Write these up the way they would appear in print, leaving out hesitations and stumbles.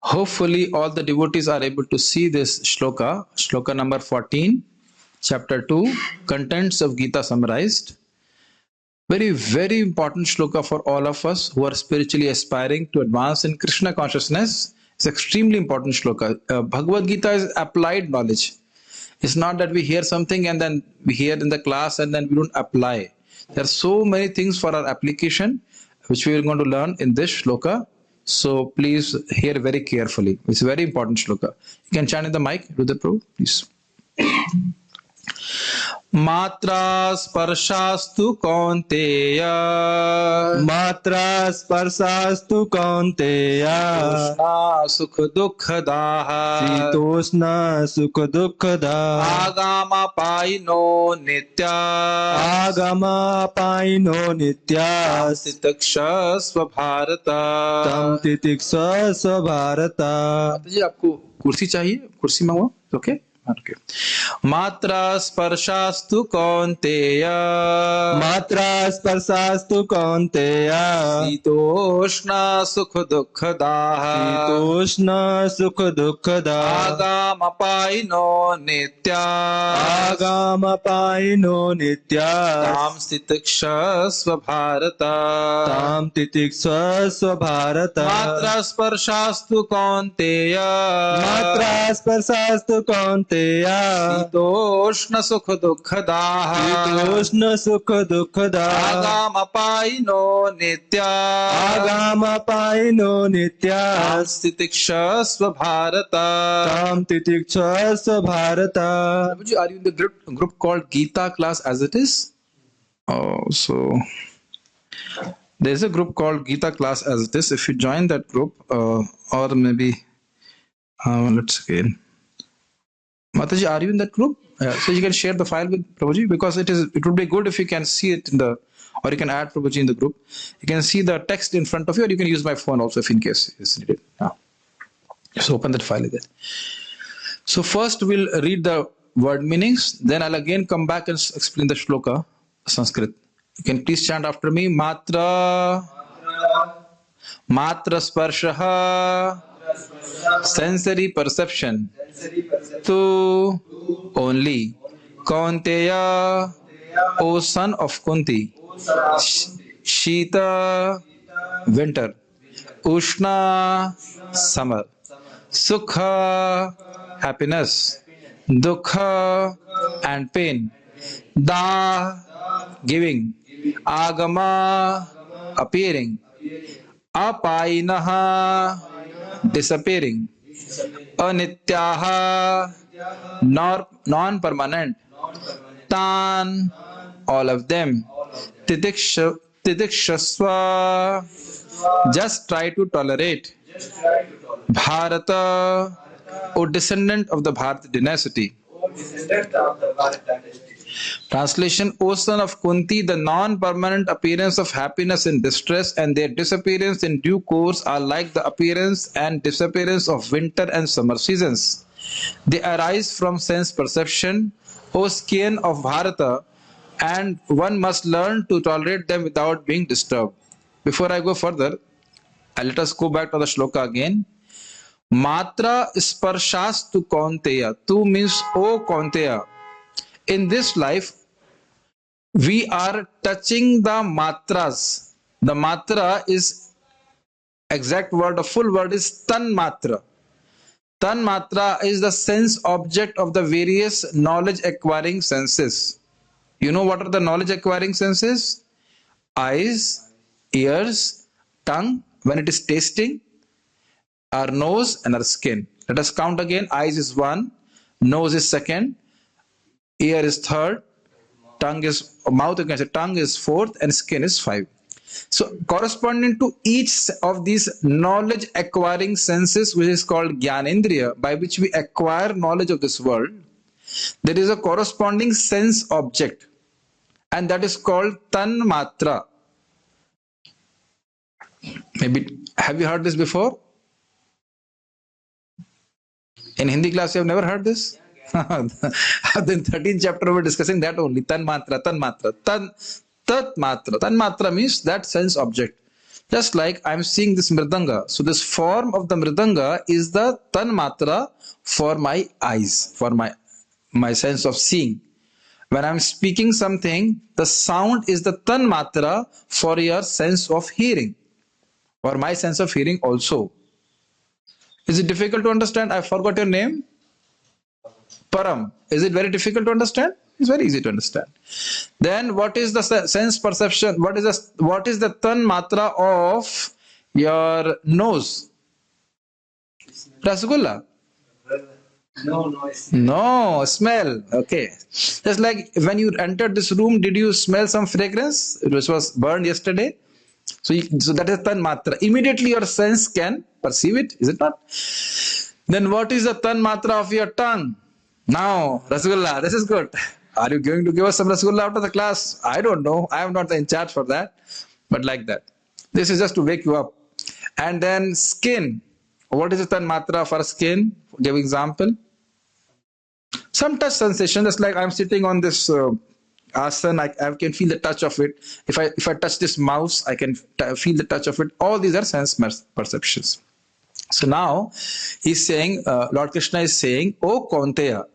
Hopefully all the devotees are able to see this shloka number 14, chapter 2, contents of Gita summarized. Very important shloka for all of us who are spiritually aspiring to advance in Krishna consciousness. It's extremely important shloka. Bhagavad Gita is applied knowledge. It's not that we hear something and then we hear in the class and then we don't apply. There are so many things for our application which we are going to learn in this shloka. So please hear very carefully. It's a very important shloka. You can chant in the mic, Rudra, please. Matra sparsastu kaunteya. Matra sparsastu kaunteya. Ushna sukha dukkha Shitoshna sukha dukkha Agama paino nitya. Agama paino nitya. Titaksha svabharata. Tam titiksha svabharata. जी आपको कुर्सी चाहिए? कुर्सी मांगो, okay? Okay. Matra sparsastu kaunteya. Matra sparsastu kaunteya. Sitoshna sukha dukkha Shitoshna sukha dukkha Agama paino nitya. Agama paino nitya. Tam stitiksha svabharata. Tam titiksha svabharata. Matra sparsastu kaunteya. Matra sparsastu kaunteya. Sitoshna sukha dukkha Shitoshna sukha dukkha Agama paino nitya. Agama paino nitya. Stitiksha svabharata. Tam titiksha svabharata. Are you in the group called Gita class as it is? Oh, so there's a group called Gita class as it is. If you join that group, or maybe let's again. Mataji, are you in that group? So you can share the file with Prabhuji, because it would be good if you can see it in the, or you can add Prabhuji in the group. You can see the text in front of you, or you can use my phone also if in case it's needed. Just open that file again. So first we'll read the word meanings, then I'll again come back and explain the shloka, Sanskrit. You can please chant after me. Matra sparshaha, sensory perception. Tu only. Kaunteya, O son of Kunti. Shita, winter. Ushna, summer. Sukha, happiness. Dukha, and pain. Da, giving. Agama, appearing. Apainaha, disappearing. Anityaha, non-permanent. Tan, all of them. Titikshasva, just try to tolerate. Bharata, O descendant of the Bharat dynasty. Translation: O son of Kunti, the non-permanent appearance of happiness and distress and their disappearance in due course are like the appearance and disappearance of winter and summer seasons. They arise from sense perception, O scion of Bharata, and one must learn to tolerate them without being disturbed. Before I go further, let us go back to the shloka again. Matra sparshastu kaunteya. Tu means O Kaunteya. In this life, we are touching the matras. The matra is exact word, the full word is tan matra. Tan matra is the sense object of the various knowledge acquiring senses. You know what are the knowledge acquiring senses? Eyes, ears, tongue when it is tasting, our nose and our skin. Let us count again. Eyes is 1, nose is 2nd, ear is 3rd, tongue is mouth, you can say tongue is 4th, and skin is 5. So corresponding to each of these knowledge acquiring senses, which is called Gyanendriya, by which we acquire knowledge of this world, there is a corresponding sense object, and that is called tan matra. Maybe have you heard this before? In Hindi class you have never heard this? Then 13th chapter we're discussing that only. Tan matra, tan matra, tat matra. Tan matra means that sense object. Just like I'm seeing this mridanga. So this form of the mridanga is the tan matra for my eyes, for my sense of seeing. When I'm speaking something, the sound is the tan matra for your sense of hearing, or my sense of hearing also. Is it difficult to understand? I forgot your name. Param. Is it very difficult to understand? It's very easy to understand. Then what is the sense perception? What is the tan matra of your nose? Rasgulla. No, smell. Okay. Just like when you entered this room, did you smell some fragrance which was burned yesterday? So that is tan matra. Immediately your sense can perceive it, is it not? Then what is the tan matra of your tongue? Now, Rasgulla, this is good. Are you going to give us some Rasgulla after the class? I don't know. I am not in charge for that. But like that. This is just to wake you up. And then skin. What is the tan matra for skin? Give example. Some touch sensation, just like I'm sitting on this asana, I can feel the touch of it. If I touch this mouse, I can feel the touch of it. All these are sense perceptions. So now he's saying, Lord Krishna is saying, O Kaunteya,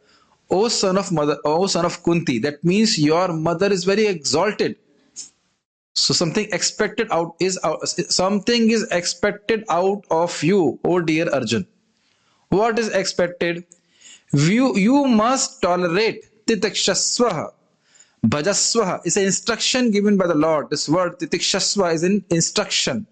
O son of mother, O son of Kunti. That means your mother is very exalted. So something expected something is expected out of you, O dear Arjun. What is expected? You must tolerate titikshaswaha. Bhajaswaha is an instruction given by the Lord. This word titikshaswa is an instruction,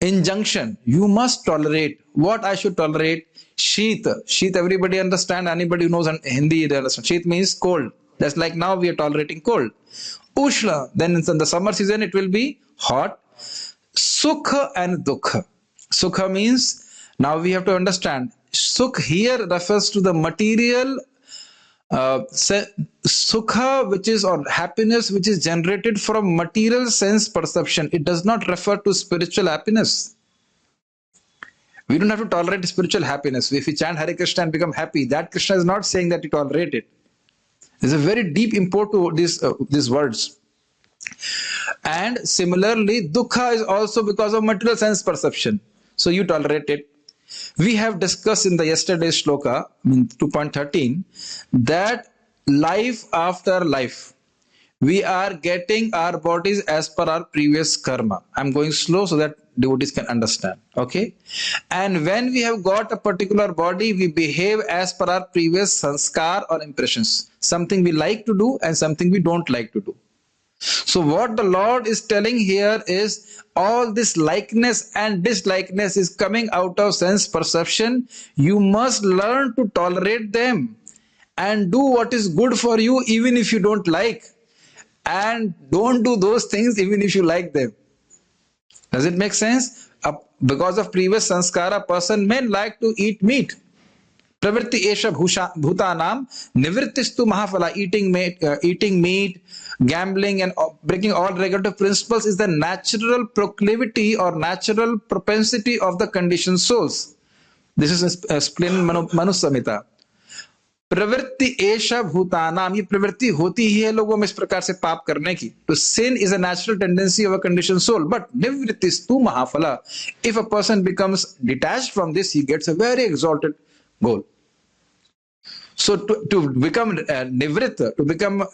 injunction. You must tolerate. What I should tolerate? Sheet. Sheet, everybody understand? Anybody who knows Hindi, they understand. Sheet means cold. That's like now we are tolerating cold. Ushla, then in the summer season it will be hot. Sukha and dukha. Sukha means, now we have to understand, Sukh here refers to the material sukha, which is, or happiness, which is generated from material sense perception. It does not refer to spiritual happiness. We don't have to tolerate spiritual happiness. If we chant Hare Krishna and become happy, that Krishna is not saying that you tolerate it. There's a very deep import to these words. And similarly, dukkha is also because of material sense perception. So you tolerate it. We have discussed in the yesterday's shloka, 2.13, that life after life, we are getting our bodies as per our previous karma. I'm going slow so that devotees can understand. Okay? And when we have got a particular body, we behave as per our previous sanskar or impressions. Something we like to do and something we don't like to do. So what the Lord is telling here is, all this likeness and dislikeness is coming out of sense perception. You must learn to tolerate them and do what is good for you even if you don't like. And don't do those things even if you like them. Does it make sense? Because of previous sanskara, a person may like to eat meat. Pravritti esha bhutanam nivrittistu mahaphala. Eating meat, gambling, and breaking all regulative principles is the natural proclivity or natural propensity of the conditioned souls. This is explained in Manu Samhita. प्रवृत्ति एषा भूतानाम, ये प्रवृत्ति होती ही है लोगों में इस प्रकार से पाप करने की. तो sin is a natural tendency of a conditioned soul, but nivrittistu mahaphala. If a person becomes detached from this, he gets a very exalted goal. So to become nivritta, to become,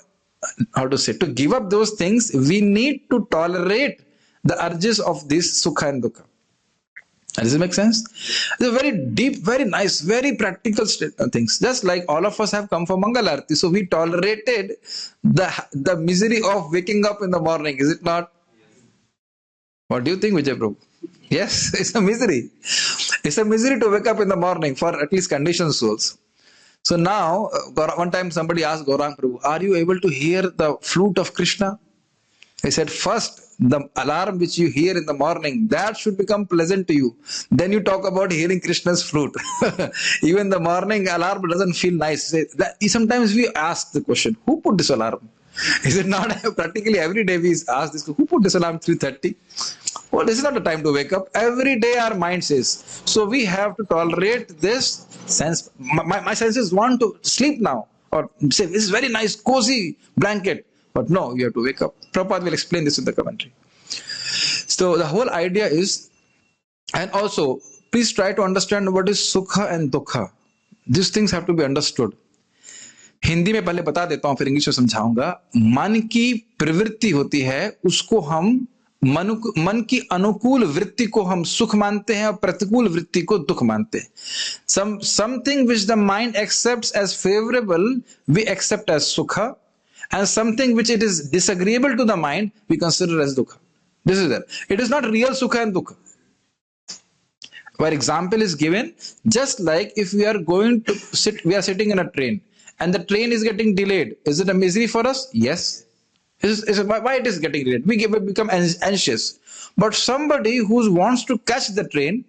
to give up those things, we need to tolerate the urges of this sukha and dukkha. Does it make sense? They're very deep, very nice, very practical things. Just like all of us have come for Mangal Arati, so we tolerated the misery of waking up in the morning. Is it not? What do you think, Vijay Prabhu? Yes, it's a misery. It's a misery to wake up in the morning for at least conditioned souls. So now, one time somebody asked Gaurang Prabhu, are you able to hear the flute of Krishna? He said, first, the alarm which you hear in the morning, that should become pleasant to you. Then you talk about hearing Krishna's flute. Even the morning alarm doesn't feel nice. Sometimes we ask the question, who put this alarm? Is it not practically every day we ask this, who put this alarm 3:30? Well, this is not the time to wake up. Every day our mind says. So we have to tolerate this sense. My senses want to sleep now. Or say, this is very nice, cozy blanket. But no, you have to wake up. Prabhupada will explain this in the commentary. So the whole idea is, and also please try to understand what is sukha and dukha. These things have to be understood. Hindi में पहले बता देता हूं, फिर English में समझाऊंगा. मन की प्रवृत्ति होती है, उसको हम मन की अनुकूल वृत्ति को हम सुख मानते हैं और प्रतिकूल वृत्ति को दुख मानते हैं. Something which the mind accepts as favorable we accept as sukha, and something which it is disagreeable to the mind we consider as dukha. This is it. It is not real sukha and dukha. Where example is given, just like if we are going to we are sitting in a train and the train is getting delayed. Is it a misery for us? Yes. Why it is getting delayed? We become anxious. But somebody who wants to catch the train,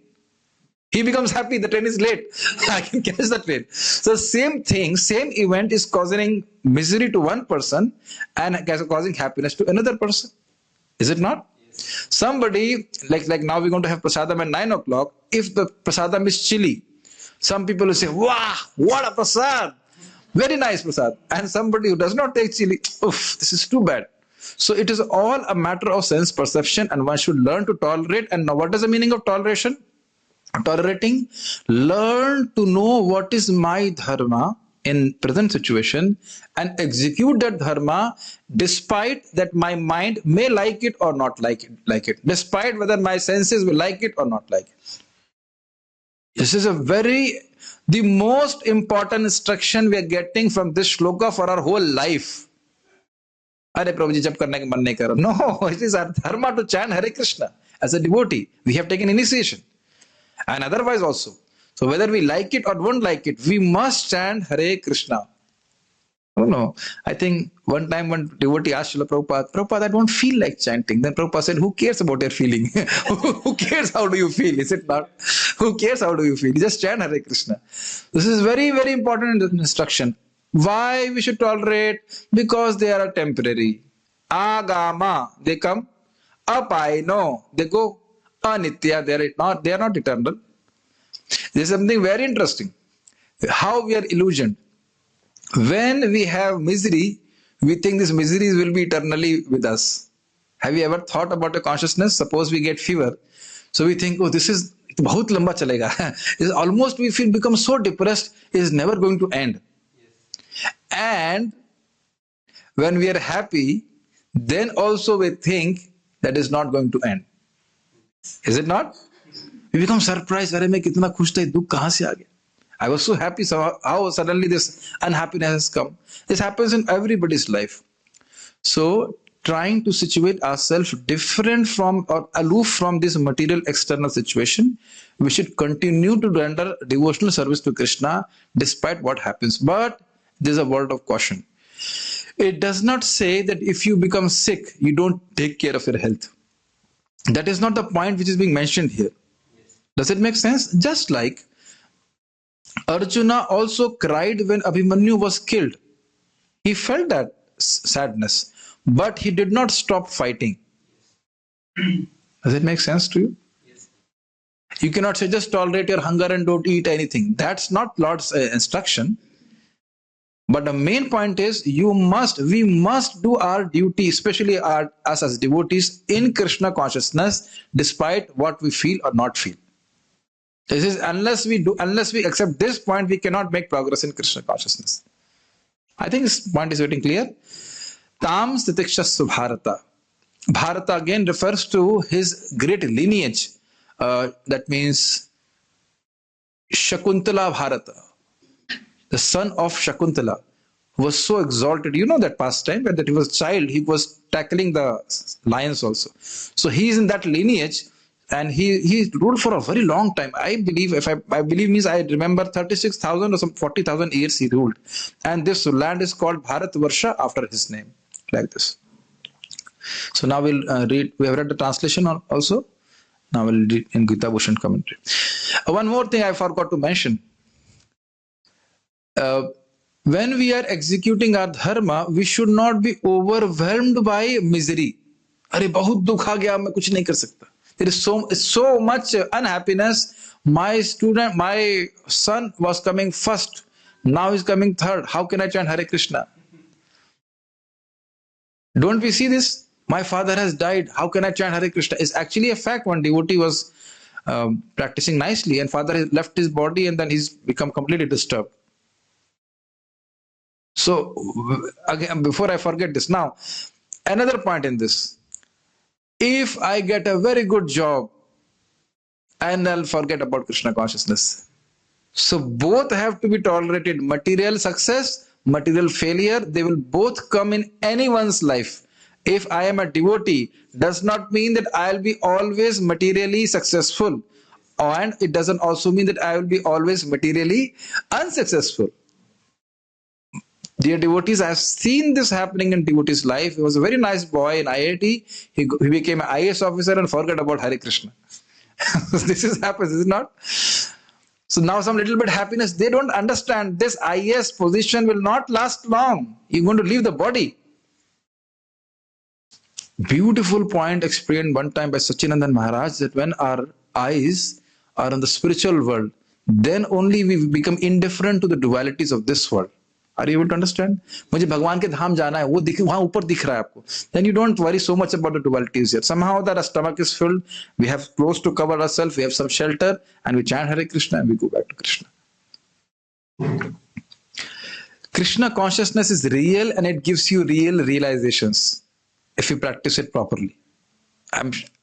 he becomes happy. The train is late. I can catch the train. So same thing, same event is causing misery to one person and causing happiness to another person. Is it not? Somebody, like now we're going to have prasadam at 9 o'clock. If the prasadam is chilly, some people will say, wow, what a prasad. Very nice prasad. And somebody who does not take chili, oof, this is too bad. So it is all a matter of sense perception, and one should learn to tolerate. And now what is the meaning of toleration? Tolerating, learn to know what is my dharma in present situation and execute that dharma despite that my mind may like it or not like it, despite whether my senses will like it or not like it. This is the most important instruction we are getting from this shloka for our whole life. Are Prabhuji, jab karne ka man nahi kar. No, it is our dharma to chant Hare Krishna. As a devotee, we have taken initiation. And otherwise also. So whether we like it or don't like it, we must chant Hare Krishna. Oh no. I think one time one devotee asked Srila Prabhupada, I don't feel like chanting. Then Prabhupada said, who cares about your feeling? Who cares how do you feel? Is it not? Who cares how do you feel? Just chant Hare Krishna. This is very, very important instruction. Why we should tolerate? Because they are temporary. Agama, they come. Apaino, they go. Anitya, they are not eternal. There is something very interesting. How we are illusioned. When we have misery, we think this misery will be eternally with us. Have you ever thought about a consciousness? Suppose we get fever. So we think, oh, this is bahut lamba chalega. It's almost we become so depressed, it is never going to end. Yes. And when we are happy, then also we think that is not going to end. Is it not? We become surprised. Arey, main kitna khush tha, dukh kahan se aa gaya? I was so happy, so how suddenly this unhappiness has come. This happens in everybody's life. So trying to situate ourselves different from or aloof from this material external situation, we should continue to render devotional service to Krishna despite what happens. But there's a word of caution. It does not say that if you become sick, you don't take care of your health. That is not the point which is being mentioned here. Does it make sense? Just like Arjuna also cried when Abhimanyu was killed. He felt that sadness, but he did not stop fighting. Does it make sense to you? Yes. You cannot say just tolerate your hunger and don't eat anything. That's not Lord's instruction. But the main point is we must do our duty, especially us as devotees, in Krishna consciousness, despite what we feel or not feel. This is unless we accept this point, we cannot make progress in Krishna consciousness. I think this point is getting clear. Tam Stitikshassu Bharata. Bharata again refers to his great lineage. That means Shakuntala Bharata, the son of Shakuntala, who was so exalted. You know that pastime, when that he was a child, he was tackling the lions also. So he is in that lineage. And he ruled for a very long time. I believe, I remember 36,000 or some 40,000 years he ruled. And this land is called Bharat Varsha after his name, like this. So now we'll read, we have read the translation also. Now we'll read in Gita Bhushan commentary. One more thing I forgot to mention. When we are executing our dharma, we should not be overwhelmed by misery. Arey, bahut dukh aa gaya, main kuch nahi kar sakta. There is so much unhappiness. My son was coming first. Now he's coming third. How can I chant Hare Krishna? Don't we see this? My father has died. How can I chant Hare Krishna? It's actually a fact. One devotee was practicing nicely, and father has left his body, and then he's become completely disturbed. So, again, before I forget this, now another point in this: if I get a very good job, and I'll forget about Krishna consciousness. So both have to be tolerated. Material success, material failure, they will both come in anyone's life. If I am a devotee, does not mean that I'll be always materially successful. And it doesn't also mean that I will be always materially unsuccessful. Dear devotees, I have seen this happening in devotees' life. He was a very nice boy in IIT. He became an IAS officer and forgot about Hare Krishna. This happens, is it not? So now some little bit happiness, they don't understand this IAS position will not last long. You're going to leave the body. Beautiful point explained one time by Sachinandan Maharaj, that when our eyes are on the spiritual world, then only we become indifferent to the dualities of this world. Are you able to understand? मुझे भगवान के धाम जाना है, वो दिख वहां ऊपर दिख रहा है आपको. Then you don't worry so much about the dualities here. Somehow that our stomach is filled, we have clothes to cover ourselves, we have some shelter, and we chant Hare Krishna and we go back to Krishna. Krishna consciousness is real and it gives you real realizations if you practice it properly.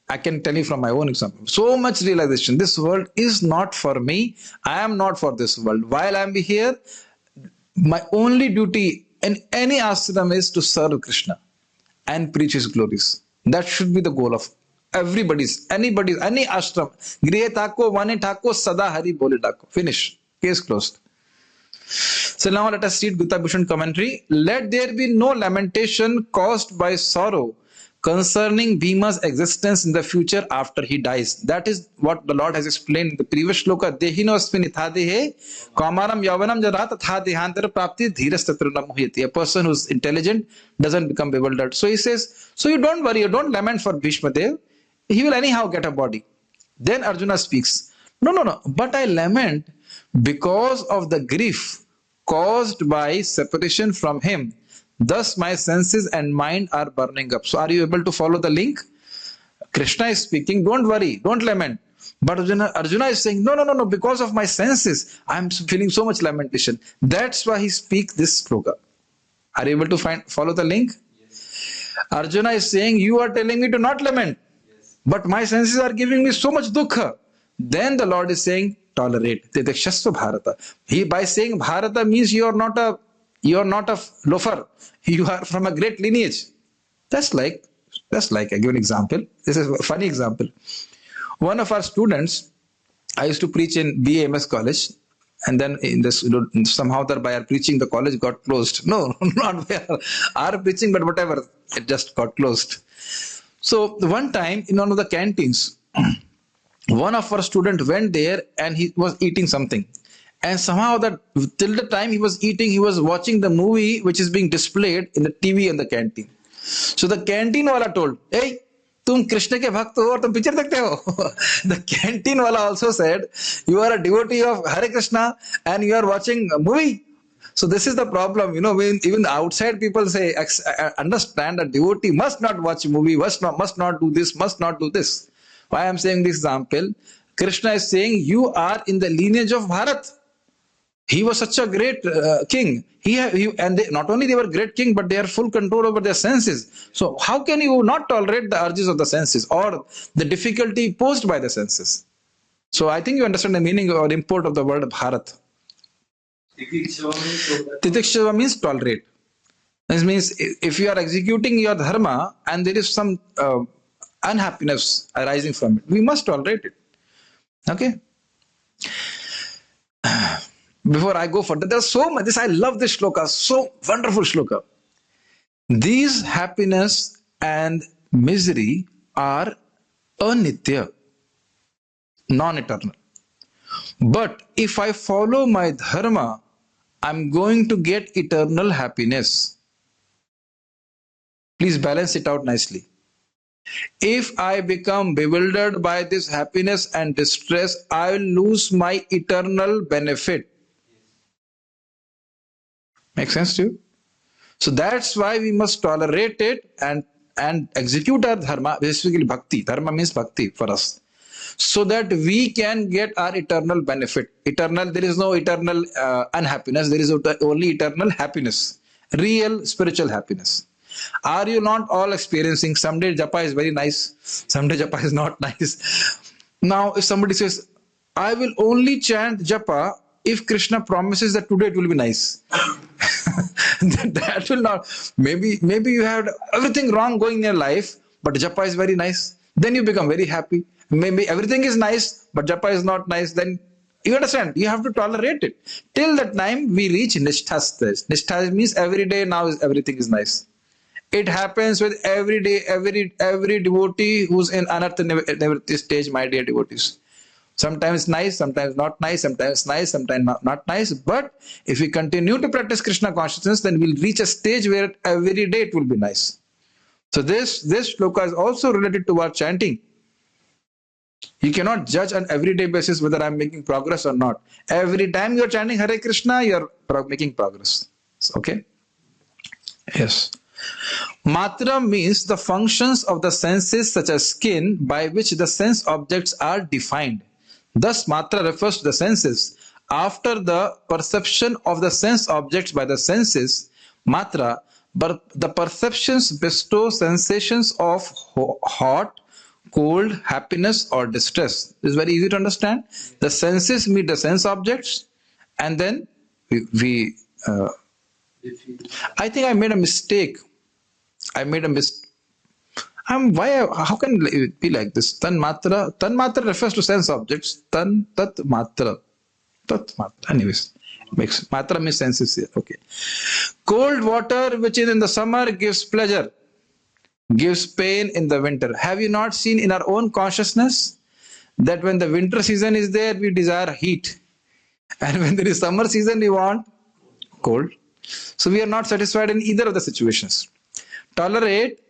I can tell you from my own example. So much realization. This world is not for me. I am not for this world. While I am here, my only duty in any ashram is to serve Krishna and preach his glories. That should be the goal of anybody's, any ashram. Grihe thako, vane thako, sada hari bole thako. Finish. Case closed. So now let us read Gita Bhushan commentary. Let there be no lamentation caused by sorrow concerning Bhima's existence in the future after he dies. That is what the Lord has explained in the previous shloka. Dehino asmin ithadhe kamaram yavanam jarat atha dehantara prapti dhiras tatruna muhyati. A person who is intelligent doesn't become bewildered. So he says, so you don't worry, you don't lament for Bhishma Dev. He will anyhow get a body. Then Arjuna speaks. No. But I lament because of the grief caused by separation from him. Thus my senses and mind are burning up. So are you able to follow the link? Krishna is speaking, don't worry, don't lament. But Arjuna is saying, no, because of my senses, I'm feeling so much lamentation. That's why he speaks this sloka. Are you able to follow the link? Yes. Arjuna is saying, you are telling me to not lament. Yes. But my senses are giving me so much dukkha. Then the Lord is saying, tolerate. Tidakshasva Bharata. He, by saying Bharata means you are not a loafer. You are from a great lineage. That's like, I give an example. This is a funny example. One of our students, I used to preach in BAMS college, and then in this, somehow that by our preaching, the college got closed. No, not by our preaching, but whatever, it just got closed. So one time in one of the canteens, one of our students went there and he was eating something. And somehow that till the time he was eating, he was watching the movie which is being displayed in the TV in the canteen. So the canteen wala told, hey, tum Krishna ke bhakt ho aur tum picture dekhte ho. The canteen wala also said, you are a devotee of Hare Krishna and you are watching a movie. So this is the problem, even the outside people say, understand a devotee must not watch a movie, must not do this, must not do this. Why I am saying this example? Krishna is saying, you are in the lineage of Bharat. He was such a great king. Not only they were great king, but they are full control over their senses. So how can you not tolerate the urges of the senses or the difficulty posed by the senses? So I think you understand the meaning or import of the word Bharat. Titikshava means tolerate. This means if you are executing your dharma and there is some unhappiness arising from it, we must tolerate it. Okay? Before I go further, there's so much. I love this shloka, so wonderful shloka. These happiness and misery are anitya, non-eternal. But if I follow my dharma, I'm going to get eternal happiness. Please balance it out nicely. If I become bewildered by this happiness and distress, I will lose my eternal benefit. Make sense to you? So that's why we must tolerate it and and execute our dharma, basically bhakti. Dharma means bhakti for us, so that we can get our eternal benefit. Eternal, there is no eternal unhappiness. There is only eternal happiness, real spiritual happiness. Are you not all experiencing? Someday japa is very nice, someday japa is not nice. Now, if somebody says, I will only chant japa if Krishna promises that today it will be nice. That will not. Maybe you had everything wrong going in your life, but japa is very nice. Then you become very happy. Maybe everything is nice, but japa is not nice. Then you understand, you have to tolerate it. Till that time we reach nishtha stage. Nishtha means every day now everything is nice. It happens with every day, every devotee who's in anartha nivritti stage, my dear devotees. Sometimes nice, sometimes not nice, sometimes nice, sometimes not nice. But if we continue to practice Krishna consciousness, then we'll reach a stage where every day it will be nice. So this shloka is also related to our chanting. You cannot judge on everyday basis whether I'm making progress or not. Every time you're chanting Hare Krishna, you're making progress. Okay? Yes. Matra means the functions of the senses such as skin by which the sense objects are defined. Thus, matra refers to the senses. After the perception of the sense objects by the senses, matra, but the perceptions bestow sensations of hot, cold, happiness or distress. This is very easy to understand. The senses meet the sense objects, and then we I think I made a mistake. How can it be like this? Tan matra refers to sense objects. Tat matra. Anyways, matra means senses here. Okay. Cold water, which is in the summer, gives pleasure, gives pain in the winter. Have you not seen in our own consciousness that when the winter season is there, we desire heat, and when there is summer season, we want cold? So we are not satisfied in either of the situations. Tolerate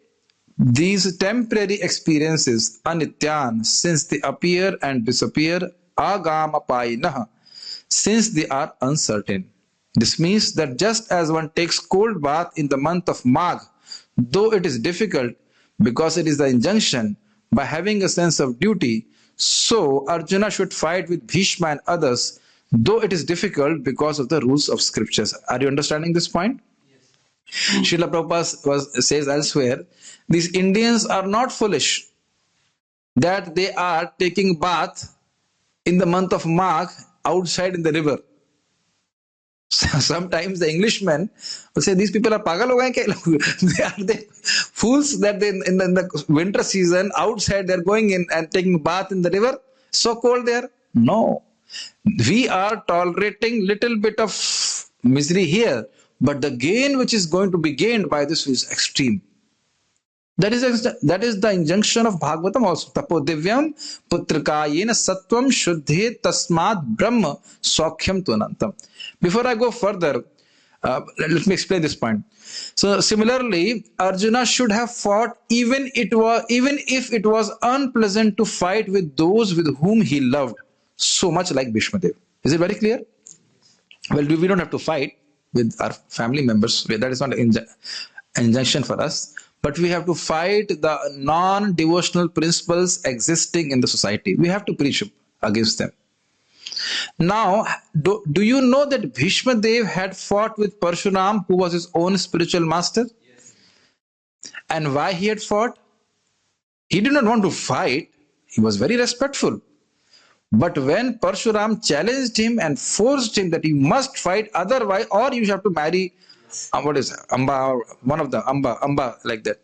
these temporary experiences, anityan, since they appear and disappear, agamapayinah, since they are uncertain. This means that just as one takes cold bath in the month of Magh, though it is difficult because it is the injunction, by having a sense of duty, so Arjuna should fight with Bhishma and others, though it is difficult because of the rules of scriptures. Are you understanding this point? Srila Prabhupada says elsewhere, these Indians are not foolish that they are taking bath in the month of Magh outside in the river. Sometimes the Englishmen will say, these people are pagal ho gaye kya? They are the fools that they, in the winter season outside they're going in and taking bath in the river. So cold there. No. We are tolerating little bit of misery here, but the gain which is going to be gained by this is extreme. That is the injunction of Bhagavatam also. Tapo divyam putrikayena sattvam shuddhe tasmad brahma saukhyam tunantam. Before I go further, let me explain this point. So similarly, Arjuna should have fought even if it was unpleasant to fight with those with whom he loved so much, like Bhishma Dev. Is it very clear? Well, we don't have to fight with our family members. That is not an injunction for us. But we have to fight the non-devotional principles existing in the society. We have to preach against them. Now, do you know that Bhishma Dev had fought with Parshuram, who was his own spiritual master? Yes. And why he had fought? He did not want to fight. He was very respectful. But when Parshuram challenged him and forced him that he must fight, otherwise, or you have to marry, what is it? Amba, one of the Amba, like that.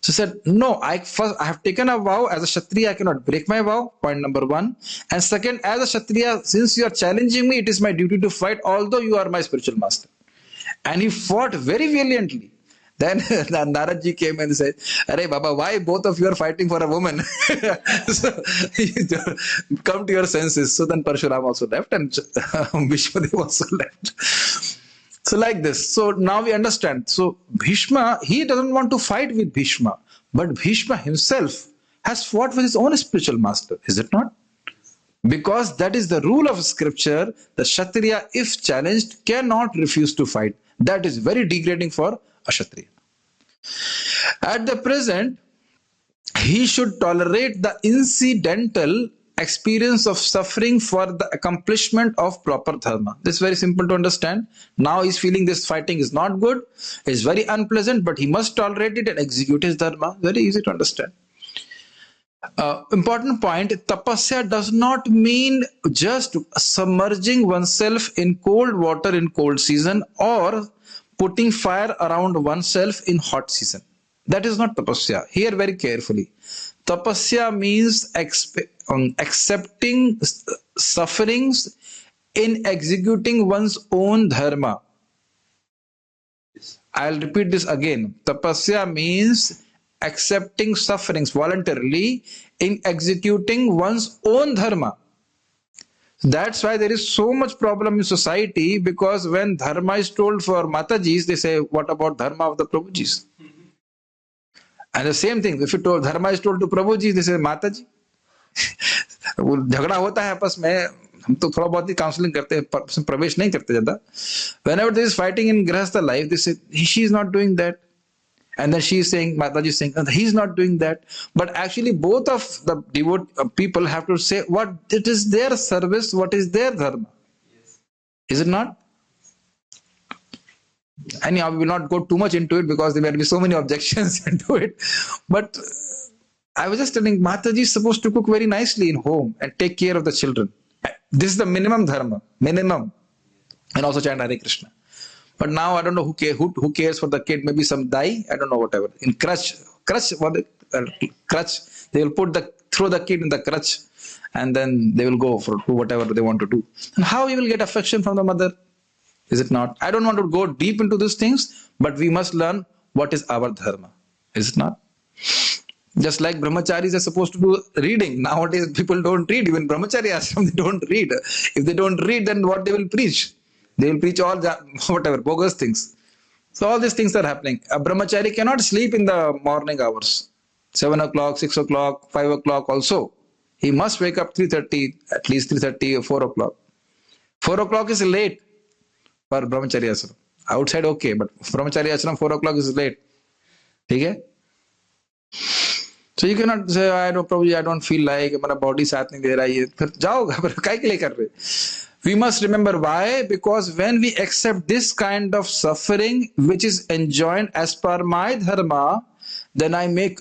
So he said, no, I have taken a vow as a Kshatriya, I cannot break my vow, point number one. And second, as a Kshatriya, since you are challenging me, it is my duty to fight, although you are my spiritual master. And he fought very valiantly. Then Naradji came and said, Arey Baba, why both of you are fighting for a woman? So, come to your senses. So then Parshuram also left and Bhishma also left. So like this. So now we understand. So Bhishma, he doesn't want to fight with Bhishma, but Bhishma himself has fought with his own spiritual master. Is it not? Because that is the rule of scripture. The Kshatriya, if challenged, cannot refuse to fight. That is very degrading for a Kshatriya. At the present, he should tolerate the incidental experience of suffering for the accomplishment of proper dharma. This is very simple to understand. Now he's feeling this fighting is not good, it's very unpleasant, but he must tolerate it and execute his dharma. Very easy to understand. Important point, tapasya does not mean just submerging oneself in cold water in cold season or putting fire around oneself in hot season. That is not tapasya. Hear very carefully. Tapasya means accepting sufferings in executing one's own dharma. I'll repeat this again. Tapasya means accepting sufferings voluntarily in executing one's own dharma. That's why there is so much problem in society, because when dharma is told for Matajis, they say, what about dharma of the Prabhujis? And the same thing, if dharma is told to Prabhuji, they say, Mataji. झगड़ा होता है आपस में, हम तो थोड़ा बहुत ही counselling करते हैं, प्रवेश नहीं करते ज्यादा. Whenever there is fighting in Grihastha life, they say, she is not doing that. And then she is saying, Mataji is saying, he's not doing that. But actually both of the people have to say what it is their service, what is their dharma. Yes. Is it not? Anyhow, we will not go too much into it because there will be so many objections to it. But I was just telling, Mataji is supposed to cook very nicely in home and take care of the children. This is the minimum dharma, minimum. And also chant Hare Krishna. But now I don't know who cares for the kid. Maybe some dai, I don't know, whatever. In crutch, they will throw the kid in the crutch, and then they will go for whatever they want to do. And how you will get affection from the mother? Is it not? I don't want to go deep into these things, but we must learn what is our dharma. Is it not? Just like brahmacharis are supposed to do reading. Nowadays people don't read. Even brahmachari ashram, they don't read. If they don't read, then what they will preach? They will preach all whatever, bogus things. So all these things are happening. A brahmachari cannot sleep in the morning hours. 7 o'clock, 6 o'clock, 5 o'clock also. He must wake up 3:30, at least 3:30 or 4 o'clock. 4 o'clock is late for brahmachari ashram. Outside okay, but brahmachari ashram 4 o'clock is late. Okay? So you cannot say, I don't feel like, my body साथ नहीं दे रहा है. फिर जाओ, काय के लिए कर रहे? We must remember why, because when we accept this kind of suffering which is enjoined as per my dharma, then I make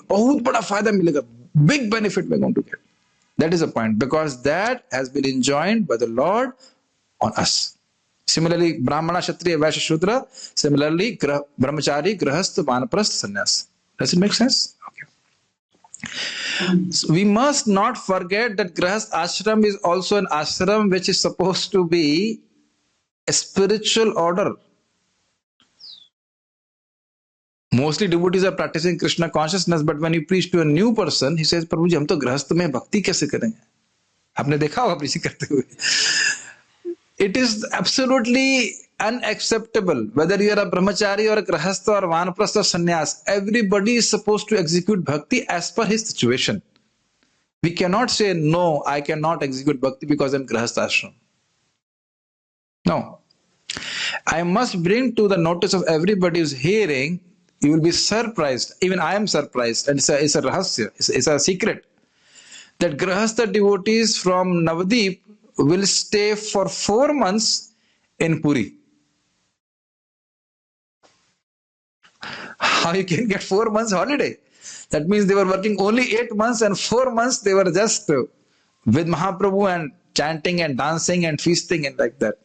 बहुत बड़ा फायदा मिलेगा, big benefit we're going to get. That is the point, because that has been enjoined by the Lord on us. Similarly, Brahmana, Kshatriya, Vaishya, Shudra. Similarly, Brahmachari, Grihastha, Vanaprastha, Sannyas. Does it make sense? So we must not forget that Grihastha ashram is also an ashram which is supposed to be a spiritual order. Mostly devotees are practicing Krishna consciousness, but when you preach to a new person, he says, Prabhuji, हम तो गृहस्थ में भक्ति कैसे करेंगे? आपने देखा होगा preach करते हुए. It is absolutely unacceptable, whether you are a brahmachari or a grihastha or vanaprastha or sannyas. Everybody is supposed to execute bhakti as per his situation. We cannot say, no, I cannot execute bhakti because I'm grihastha ashram. No. I must bring to the notice of everybody who's hearing, you will be surprised. Even I am surprised. And it's a rahasya, it's a secret. That grihastha devotees from Navadip will stay for 4 months in Puri. How you can get 4 months holiday? That means they were working only 8 months, and 4 months they were just with Mahaprabhu and chanting and dancing and feasting and like that.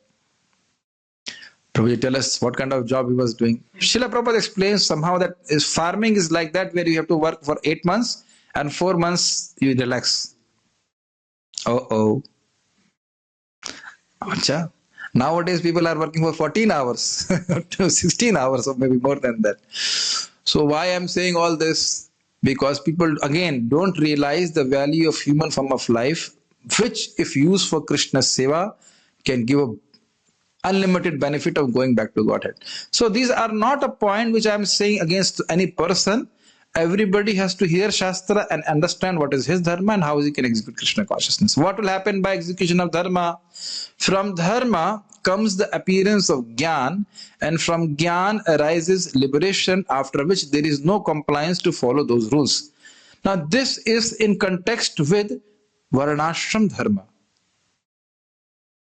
Prabhuji, tell us what kind of job he was doing. Srila Prabhupada explains somehow that farming is like that, where you have to work for 8 months and 4 months you relax. Oh. Achha. Nowadays people are working for 14 hours, 16 hours or maybe more than that. So why I'm saying all this? Because people again don't realize the value of human form of life, which if used for Krishna's seva can give a unlimited benefit of going back to Godhead. So these are not a point which I'm saying against any person. Everybody has to hear Shastra and understand what is his dharma and how he can execute Krishna consciousness. What will happen by execution of dharma? From dharma comes the appearance of Gyan, and from Gyan arises liberation, after which there is no compliance to follow those rules. Now this is in context with Varnashram dharma.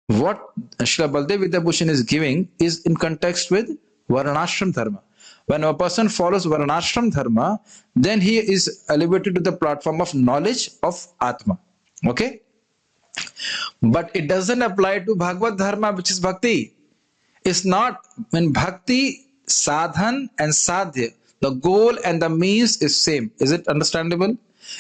What Srila Baldev Vidyabhushan is giving is in context with Varnashram dharma. When a person follows Varnashram dharma, then he is elevated to the platform of knowledge of Atma. Okay? But it doesn't apply to Bhagavad dharma, which is bhakti. It's not, when bhakti, sadhan and sadhya, the goal and the means is same. Is it understandable?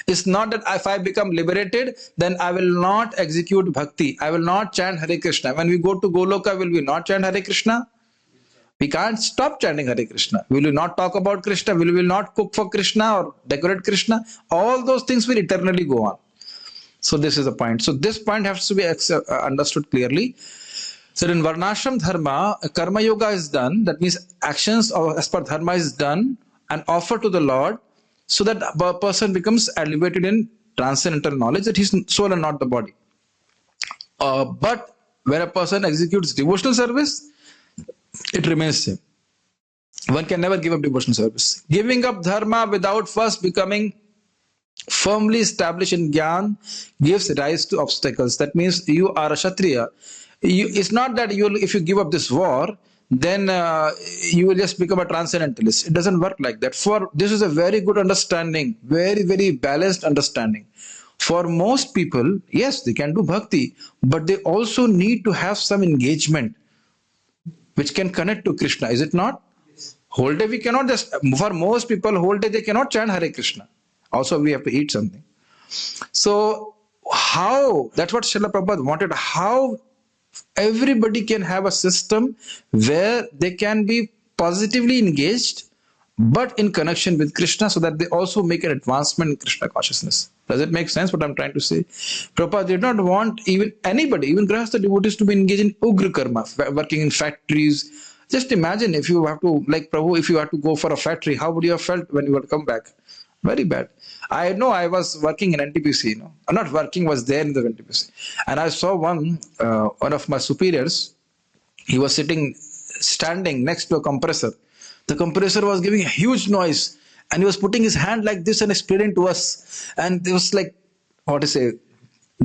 It's not that if I become liberated, then I will not execute bhakti. I will not chant Hare Krishna. When we go to Goloka, will we not chant Hare Krishna? We can't stop chanting Hare Krishna. Will we not talk about Krishna? Will we not cook for Krishna or decorate Krishna? All those things will eternally go on. So this is the point. So this point has to be understood clearly. So in Varnashram dharma, karma yoga is done. That means actions as per dharma is done and offered to the Lord, so that a person becomes elevated in transcendental knowledge that he's soul and not the body. But when a person executes devotional service, it remains same. One can never give up devotional service. Giving up dharma without first becoming firmly established in Gyan gives rise to obstacles. That means you are a Kshatriya. It's not that if you give up this war, then you will just become a transcendentalist. It doesn't work like that. This is a very good understanding, very, very balanced understanding. For most people, yes, they can do bhakti, but they also need to have some engagement which can connect to Krishna. Is it not? Whole day we cannot just, for most people, whole day they cannot chant Hare Krishna. Also, we have to eat something. So, how, that's what Srila Prabhupada wanted, how everybody can have a system where they can be positively engaged, but in connection with Krishna, so that they also make an advancement in Krishna consciousness. Does it make sense what I'm trying to say? Prabhupada did not want even anybody, even Grahastha devotees, to be engaged in Ugra karma, working in factories. Just imagine if you have to, like Prabhu, if you had to go for a factory, how would you have felt when you would come back? Very bad. I know I was working in NTPC, not working, was there in the NTPC. And I saw one of my superiors, he was standing next to a compressor. The compressor was giving a huge noise and he was putting his hand like this and explaining to us. And there was like, what to say,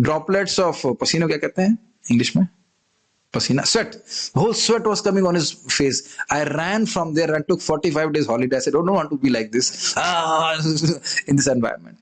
droplets of pasino, kya kehte hain English mein? Pasina, sweat. The whole sweat was coming on his face. I ran from there and took 45 days holiday. I said, I don't want to be like this in this environment.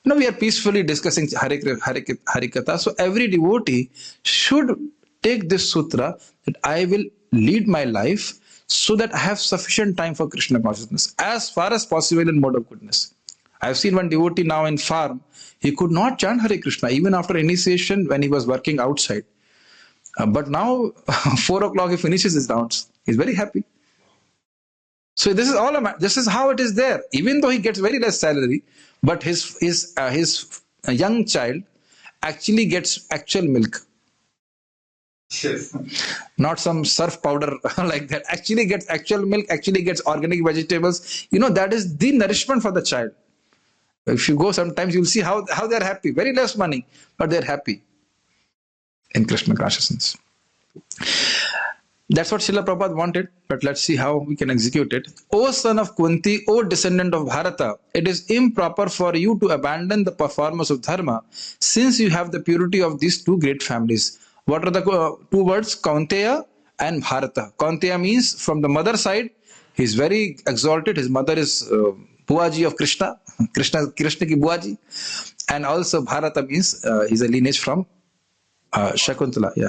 We are peacefully discussing Harikatha. So every devotee should take this sutra that I will lead my life so that I have sufficient time for Krishna consciousness as far as possible in mode of goodness. I have seen one devotee now in farm. He could not chant Hare Krishna even after initiation when he was working outside. But now, 4 o'clock, he finishes his rounds. He's very happy. So this is how it is there. Even though he gets very less salary, but his young child actually gets actual milk. Not some surf powder like that. Actually gets actual milk, actually gets organic vegetables. That is the nourishment for the child. If you go sometimes, you'll see how they're happy. Very less money, but they're happy in Krishna consciousness. That's what Srila Prabhupada wanted, but let's see how we can execute it. O son of Kunti, O descendant of Bharata, it is improper for you to abandon the performance of dharma, since you have the purity of these two great families. What are the two words? Kaunteya and Bharata. Kaunteya means from the mother side, he's very exalted. His mother is Buaji of Krishna, Krishna ki Buaji. And also Bharata means he's a lineage from Shakuntala, yeah.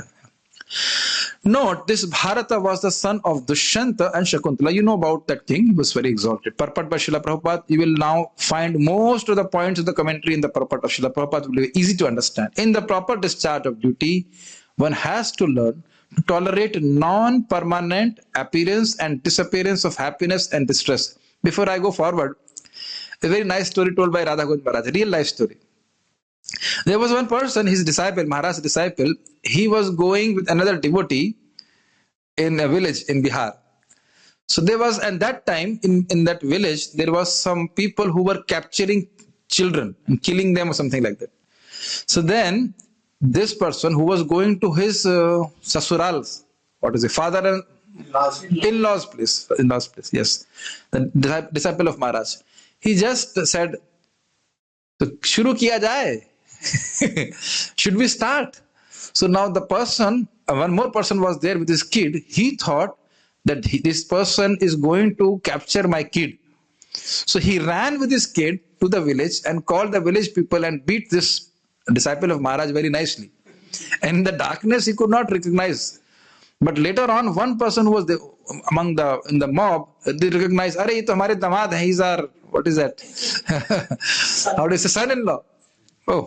Note, this Bharata was the son of Dushyanta and Shakuntala. You know about that king. He was very exalted. Purport by Srila Prabhupada. You will now find most of the points of the commentary in the purport of Srila Prabhupada will be easy to understand. In the proper discharge of duty, one has to learn to tolerate non-permanent appearance and disappearance of happiness and distress. Before I go forward, a very nice story told by Radha Govind Maharaj, a real life story. There was one person, his disciple, Maharaj's disciple, he was going with another devotee in a village in Bihar. So there was, at that time in that village, there was some people who were capturing children and killing them or something like that. So then this person who was going to his sasurals, what is it, father and in-laws place, yes, the disciple of Maharaj, he just said, "So shuru kiya jaye? Should we start?" So now the person, one more person was there with his kid. He thought that this person is going to capture my kid. So he ran with his kid to the village and called the village people and beat this disciple of Maharaj very nicely. And in the darkness, he could not recognize. But later on, one person who was there in the mob, they recognized, "Arey, ye to hamare damad hai, he's our, what is that? How do you say, son-in-law?" Oh,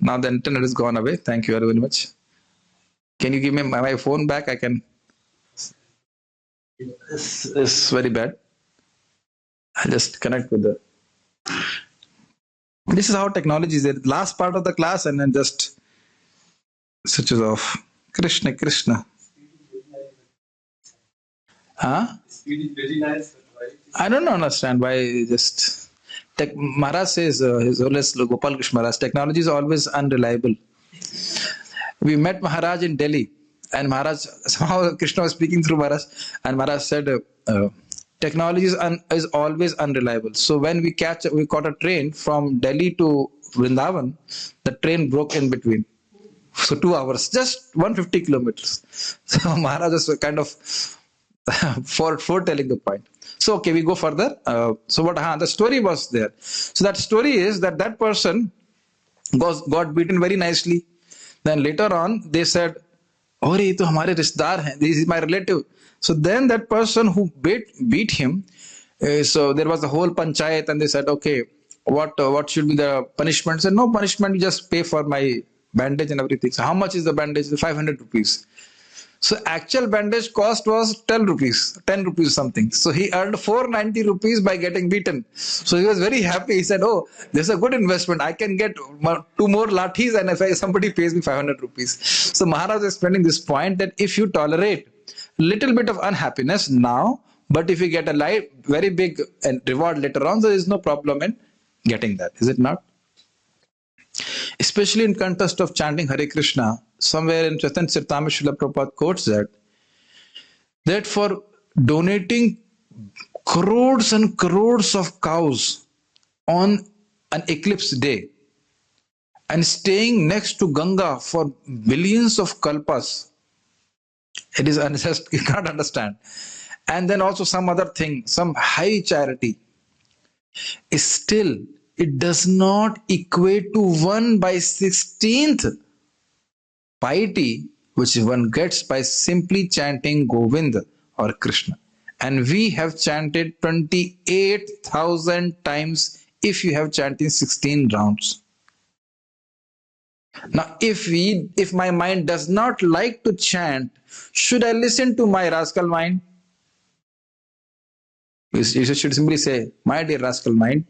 now the internet is gone away. Thank you very much. Can you give me my phone back? I can. It's very bad. I'll just connect with the. This is how technology is there. Last part of the class and then just switches off. Krishna, Krishna. Huh? Speed is very nice. I don't understand why just. Maharaj says, his always Gopal Krishna Maharaj, technology is always unreliable. We met Maharaj in Delhi, and Maharaj, somehow Krishna was speaking through Maharaj, and Maharaj said, technology is always unreliable. So when we caught a train from Delhi to Vrindavan, the train broke in between. So 2 hours, just 150 kilometers. So Maharaj was kind of foretelling the point. So okay, we go further. So what? The story was there. So that story is that person got beaten very nicely. Then later on, they said, "Oh, ye to hamare rishdar hain. This is my relative." So then that person who beat him, so there was the whole panchayat, and they said, "Okay, what should be the punishment?" Said, "No punishment. You just pay for my bandage and everything." So how much is the bandage? 500 rupees. So actual bandage cost was 10 rupees something. So he earned 490 rupees by getting beaten. So he was very happy. He said, "Oh, this is a good investment. I can get 2 more lathis and if somebody pays me 500 rupees. So Maharaj is explaining this point that if you tolerate little bit of unhappiness now, but if you get a very big reward later on, there is no problem in getting that. Is it not? Especially in context of chanting Hare Krishna, somewhere in Chaitanya Charitamrita Srila Prabhupada quotes that for donating crores and crores of cows on an eclipse day and staying next to Ganga for billions of kalpas, it is just, you can't understand. And then also some other thing, some high charity is still, it does not equate to 1/16th piety which one gets by simply chanting Govinda or Krishna. And we have chanted 28,000 times if you have chanted 16 rounds. Now, if my mind does not like to chant, should I listen to my rascal mind? You should simply say, "My dear rascal mind,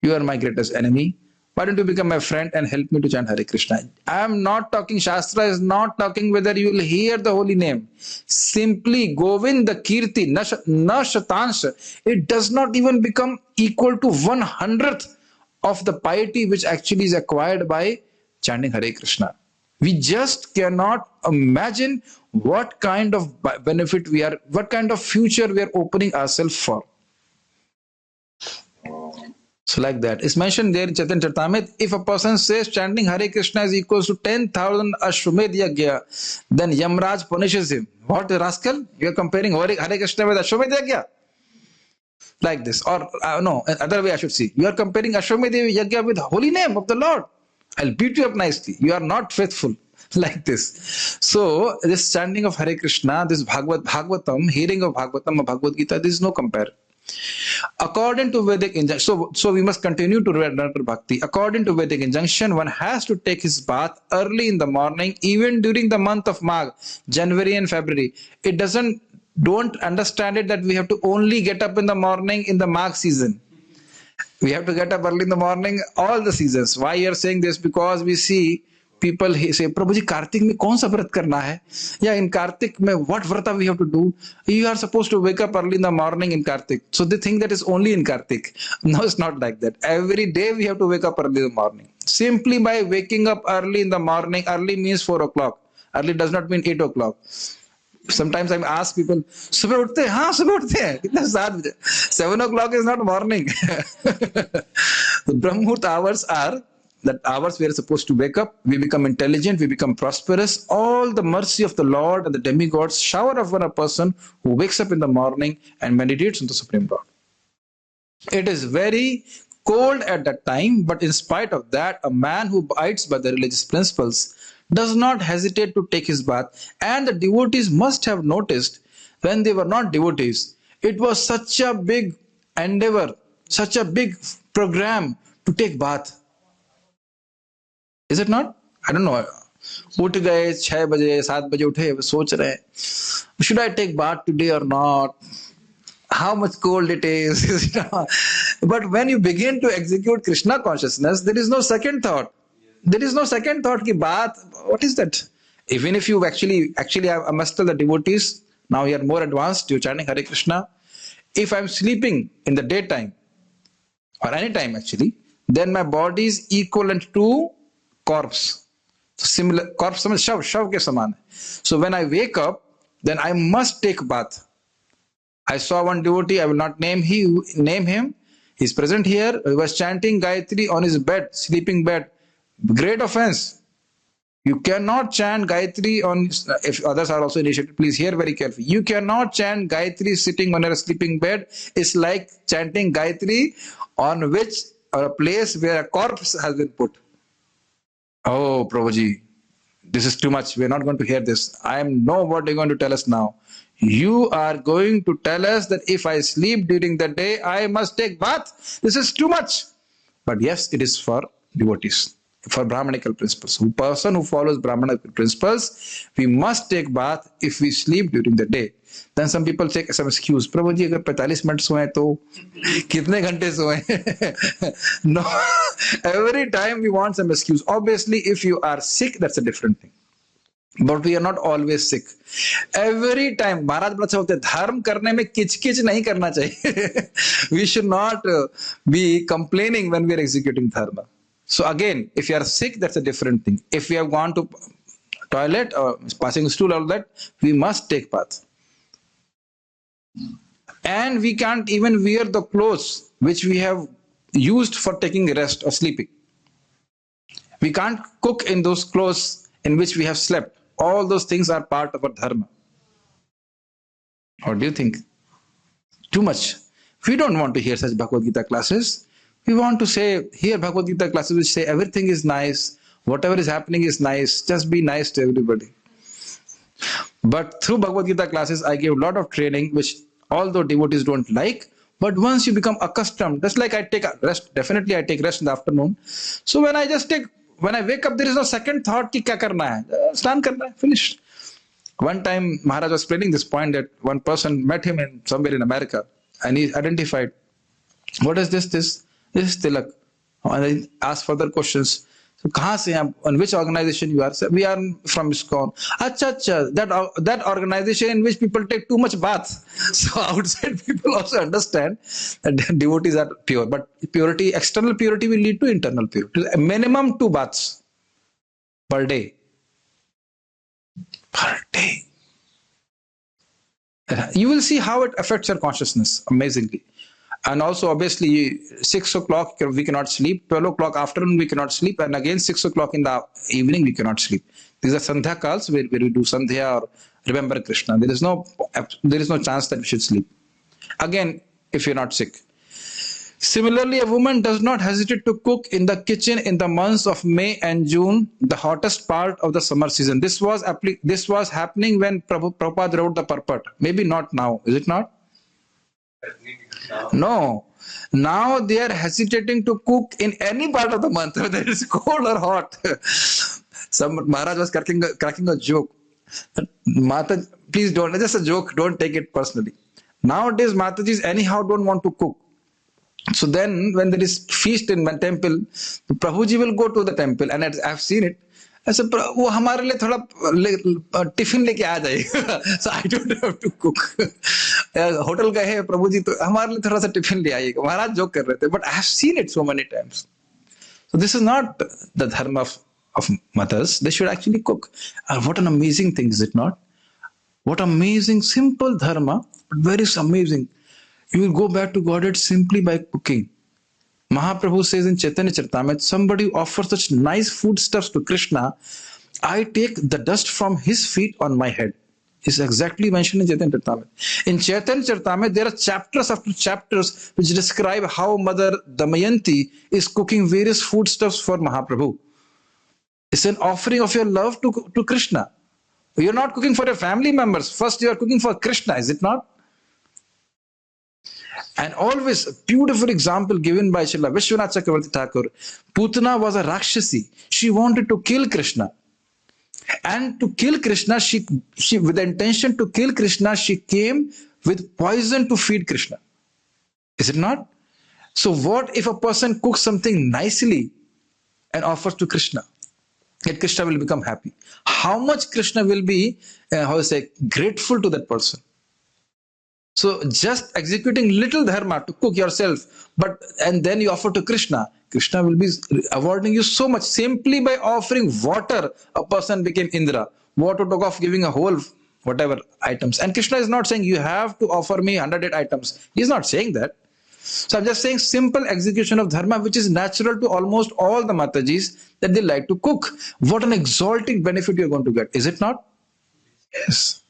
you are my greatest enemy. Why don't you become my friend and help me to chant Hare Krishna?" I am not talking, Shastra is not talking whether you will hear the holy name. Simply Govinda Kirti, na shatansha. It does not even become equal to 1/100th of the piety which actually is acquired by chanting Hare Krishna. We just cannot imagine what kind of benefit what kind of future we are opening ourselves for. So like that. It's mentioned there in Chaitanya Charitamrita, if a person says chanting Hare Krishna is equal to 10,000 Ashwamedh Yagya, then Yamraj punishes him. What, rascal? You are comparing Hare Krishna with Ashwamedh Yagya? Like this. Or no, other way I should see. You are comparing Ashwamedh Yagya with holy name of the Lord. I'll beat you up nicely. You are not faithful. Like this. So this chanting of Hare Krishna, this Bhagavatam, hearing of Bhagavatam or Bhagavad Gita, there is no compare. According to Vedic injunction, so we must continue to render bhakti. According to Vedic injunction, one has to take his bath early in the morning, even during the month of Magh, January and February. Don't understand it that we have to only get up in the morning in the Magh season. We have to get up early in the morning, all the seasons. Why you are saying this? Because we see people say, Prabhu ji, Kartik mein kaun sa vrat karna hai? Yeah, in Kartik mein what vrata we have to do? You are supposed to wake up early in the morning in Kartik. So they think that is only in Kartik. No, it's not like that. Every day we have to wake up early in the morning. Simply by waking up early in the morning, early means 4 o'clock. Early does not mean 8 o'clock. Sometimes I ask people, सुबह उठते हैं? हाँ, सुबह उठते हैं. कितना 7 बजे? 7 o'clock is not morning. The Brahmut hours are that hours we are supposed to wake up, we become intelligent, we become prosperous. All the mercy of the Lord and the demigods shower upon a person who wakes up in the morning and meditates on the Supreme Lord. It is very cold at that time, but in spite of that, a man who abides by the religious principles does not hesitate to take his bath. And the devotees must have noticed when they were not devotees, it was such a big endeavor, such a big program to take bath. Is it not? I don't know. उठ गए 6 बजे 7 बजे उठे सोच रहे हैं should I take bath today or not, how much cold it is. But when you begin to execute Krishna consciousness, there is no second thought. There is no second thought ki bath, what is that? Even if you actually I must tell the devotees, now you are more advanced, you're chanting Hare Krishna. If I'm sleeping in the daytime or any time actually, then my body is equivalent to corpse. Similar corpse, shav ke saman. So when I wake up, then I must take bath. I saw one devotee, I will not name him. He's present here. He was chanting Gayatri on his bed, sleeping bed. Great offense. You cannot chant Gayatri on, if others are also initiated, please hear very carefully. You cannot chant Gayatri sitting on a sleeping bed. It's like chanting Gayatri on which, or a place where a corpse has been put. Oh, Prabhuji, this is too much. We're not going to hear this. I know what you're going to tell us now. You are going to tell us that if I sleep during the day, I must take bath. This is too much. But yes, it is for devotees, for Brahmanical principles. A person who follows Brahmanical principles, we must take bath if we sleep during the day. Then some people take some excuse. Prabhu ji, agar 45 minutes soye to kitne ghante soye? No. Every time we want some excuse. Obviously, if you are sick, that's a different thing. But we are not always sick. Every time, महाराज बड़ा अच्छा होते हैं, धर्म करने में किच-किच नहीं करना चाहिए. We should not be complaining when we are executing dharma. So again, if you are sick, that's a different thing. If we have gone to toilet or passing stool, all that, we must take bath. And we can't even wear the clothes which we have used for taking rest or sleeping. We can't cook in those clothes in which we have slept. All those things are part of our dharma. What do you think? Too much. We don't want to hear such Bhagavad Gita classes. We want to hear Bhagavad Gita classes which say everything is nice, whatever is happening is nice, just be nice to everybody. But through Bhagavad Gita classes, I give a lot of training which although devotees don't like, but once you become accustomed, just like I take a rest, definitely I take rest in the afternoon. So when I wake up, there is no second thought ki kya karna hai. Snan karna hai, finished. One time Maharaj was explaining this point that one person met him somewhere in America and he identified, what is this? This is Tilak. And I asked further questions. So, kahan se aap, on which organization you are? So, we are from ISKCON. Acha, that organization in which people take too much bath. So outside people also understand that devotees are pure. But purity, external purity will lead to internal purity. A minimum 2 baths per day. Per day. You will see how it affects your consciousness amazingly. And also, obviously, 6 o'clock we cannot sleep, 12 o'clock afternoon we cannot sleep, and again 6 o'clock in the evening we cannot sleep. These are Sandhya calls where we do Sandhya or remember Krishna. There is no chance that we should sleep. Again, if you're not sick. Similarly, a woman does not hesitate to cook in the kitchen in the months of May and June, the hottest part of the summer season. This was happening when Prabhupada wrote the purport. Maybe not now, is it not? No. Now they are hesitating to cook in any part of the month, whether it is cold or hot. Some Maharaj was cracking a joke. Mata, please don't, just a joke, don't take it personally. Nowadays, Matajis anyhow don't want to cook. So then when there is feast in my temple, Prabhuji will go to the temple, and I've seen it. ऐसे वो हमारे लिए थोड़ा tiffin लेके आ जाएगा, so I don't have to cook. Hotel गए हैं प्रभु जी तो हमारे लिए थोड़ा सा टिफिन ले आइएगा, महाराज जोक कर रहे थे, but I have seen it so many times. So this is not the dharma of mothers. They should actually cook. What an amazing thing, is it not? What amazing simple dharma, but very amazing. You will go back to Godhead simply by cooking. Mahaprabhu says in Chaitanya Charitamrita, somebody offers such nice foodstuffs to Krishna, I take the dust from his feet on my head. Is exactly mentioned in Chaitanya Charitamrita. In Chaitanya Charitamrita, there are chapters after chapters which describe how Mother Damayanti is cooking various foodstuffs for Mahaprabhu. It's an offering of your love to Krishna. You're not cooking for your family members. First, you are cooking for Krishna, is it not? And always a beautiful example given by Srila Vishwanath Chakravarti Thakur. Putana was a Rakshasi. She wanted to kill Krishna. And to kill Krishna, she with the intention to kill Krishna, she came with poison to feed Krishna. Is it not? So what if a person cooks something nicely and offers to Krishna? That Krishna will become happy. How much Krishna will be, grateful to that person. So just executing little dharma to cook yourself, and then you offer to Krishna, Krishna will be awarding you so much. Simply by offering water, a person became Indra. Water took off giving a whole whatever items. And Krishna is not saying you have to offer me 108 items. He is not saying that. So I'm just saying simple execution of dharma, which is natural to almost all the Matajis, that they like to cook. What an exalted benefit you're going to get, is it not? Yes.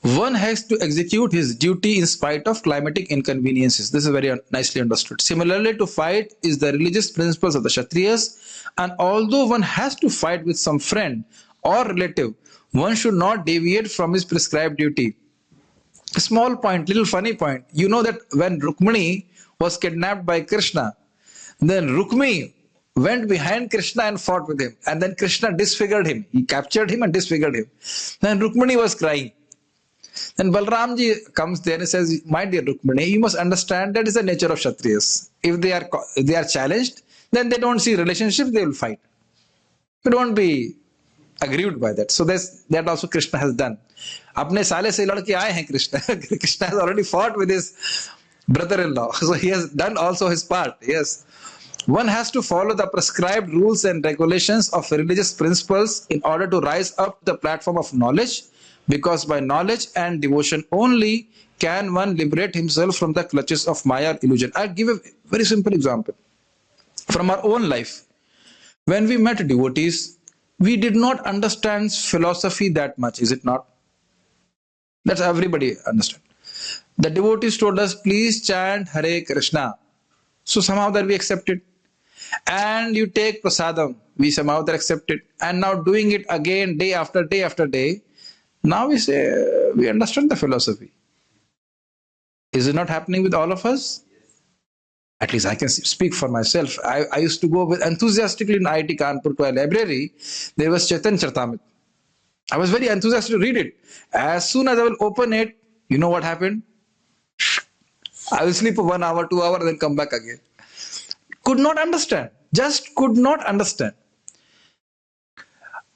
One has to execute his duty in spite of climatic inconveniences. This is very nicely understood. Similarly, to fight is the religious principles of the Kshatriyas, and although one has to fight with some friend or relative, one should not deviate from his prescribed duty. A small point, little funny point. You know that when Rukmini was kidnapped by Krishna, then Rukmini went behind Krishna and fought with him. And then Krishna disfigured him. He captured him and disfigured him. Then Rukmini was crying. Then Balramji comes there and says, my dear Rukmini, you must understand that is the nature of Kshatriyas. If they are challenged, then they don't see relationship, they will fight. You don't be aggrieved by that. So that also Krishna has done. Apne saale se ladke aaye hain Krishna. Krishna has already fought with his brother-in-law. So he has done also his part. Yes. One has to follow the prescribed rules and regulations of religious principles in order to rise up the platform of knowledge, because by knowledge and devotion only can one liberate himself from the clutches of Maya illusion. I'll give a very simple example from our own life. When we met devotees, we did not understand philosophy that much, is it not? That's everybody understand. The devotees told us, please chant Hare Krishna. So somehow that we accepted. And you take prasadam, we somehow that accepted. And now doing it again day after day after day, now we say we understand the philosophy. Is it not happening with all of us? At least I can speak for myself. I used to go with enthusiastically in IIT Kanpur to a library. There was Chaitanya Charitamrita. I was very enthusiastic to read it. As soon as I will open it, you know what happened? I will sleep for 1 hour, 2 hours, then come back again. Could not understand. Just could not understand.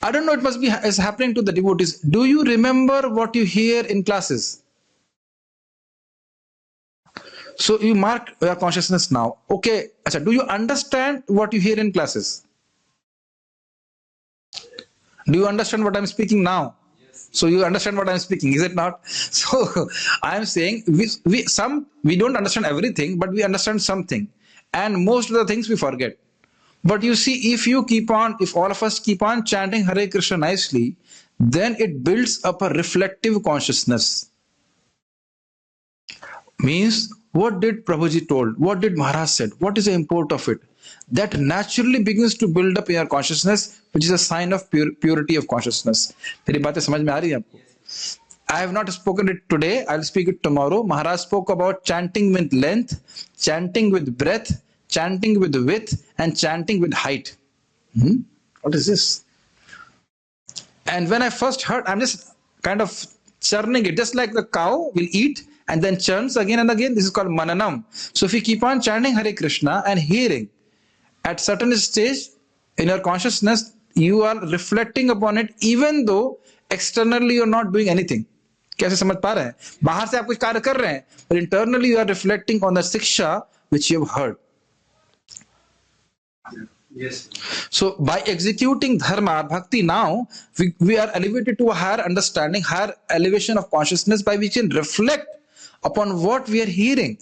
I don't know, it must be is happening to the devotees. Do you remember what you hear in classes? So you mark your consciousness now. Okay, do you understand what you hear in classes? Do you understand what I'm speaking now? Yes. So you understand what I'm speaking, is it not? So I'm saying we don't understand everything, but we understand something. And most of the things we forget. But you see, if all of us keep on chanting Hare Krishna nicely, then it builds up a reflective consciousness. Means, what did Prabhuji told? What did Maharaj said? What is the import of it? That naturally begins to build up in your consciousness, which is a sign of purity of consciousness. I have not spoken it today. I'll speak it tomorrow. Maharaj spoke about chanting with length, chanting with breadth, chanting with width, and chanting with height. What is this? And when I first heard, I'm just kind of churning it, just like the cow will eat and then churns again and again. This is called mananam. So if we keep on chanting Hare Krishna and hearing, At certain stage in your consciousness, you are reflecting upon it, even though externally you're not doing anything. कैसे समझ पा रहे हैं? बाहर से आप कुछ कार्य कर रहे हैं, but internally you are reflecting on the शिक्षा which you have heard. Yes. So by executing dharma, bhakti, now we are elevated to a higher understanding, higher elevation of consciousness by which we can reflect upon what we are hearing.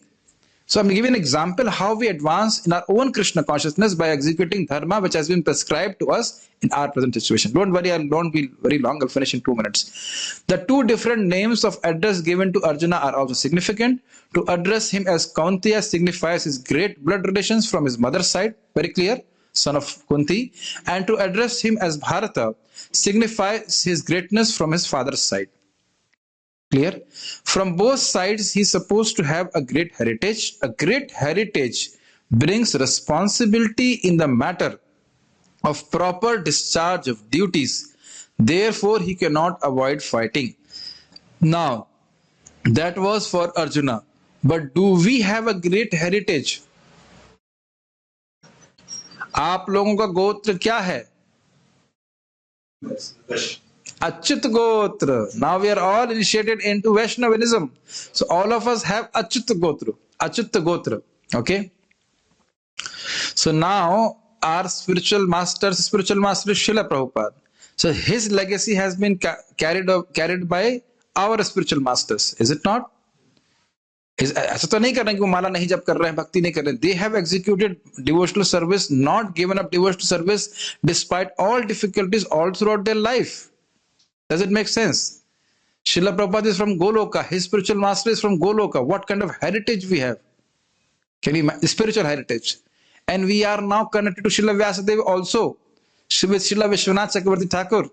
So I'm giving an example how we advance in our own Krishna consciousness by executing dharma which has been prescribed to us in our present situation. Don't worry, I won't be very long. I'll finish in 2 minutes. The two different names of address given to Arjuna are also significant. To address him as Kaunteya signifies his great blood relations from his mother's side, very clear, son of Kunti, and to address him as Bharata signifies his greatness from his father's side. Clear? From both sides, he is supposed to have a great heritage. A great heritage brings responsibility in the matter of proper discharge of duties. Therefore, he cannot avoid fighting. Now, that was for Arjuna. But do we have a great heritage? आप लोगों का गोत्र क्या है? Achyut Gotra. Now we are all initiated into Vaishnavism. So all of us have Achyut Gotra. Achyut Gotra. Okay. So now our spiritual master is Srila Prabhupada. So his legacy has been carried by our spiritual masters. Is it not? ऐसा तो नहीं कर रहे हैं कि वो माला नहीं जप कर रहे हैं, भक्ति नहीं कर रहे हैं. They have executed devotional service, not given up devotional service despite all difficulties all throughout their life. Does it make sense? Srila Prabhupada is from Goloka. His spiritual master is from Goloka. What kind of heritage we have? Can you imagine? Spiritual heritage. And we are now connected to Srila Vyasadeva also. With Srila Vishwanath Chakravarti Thakur.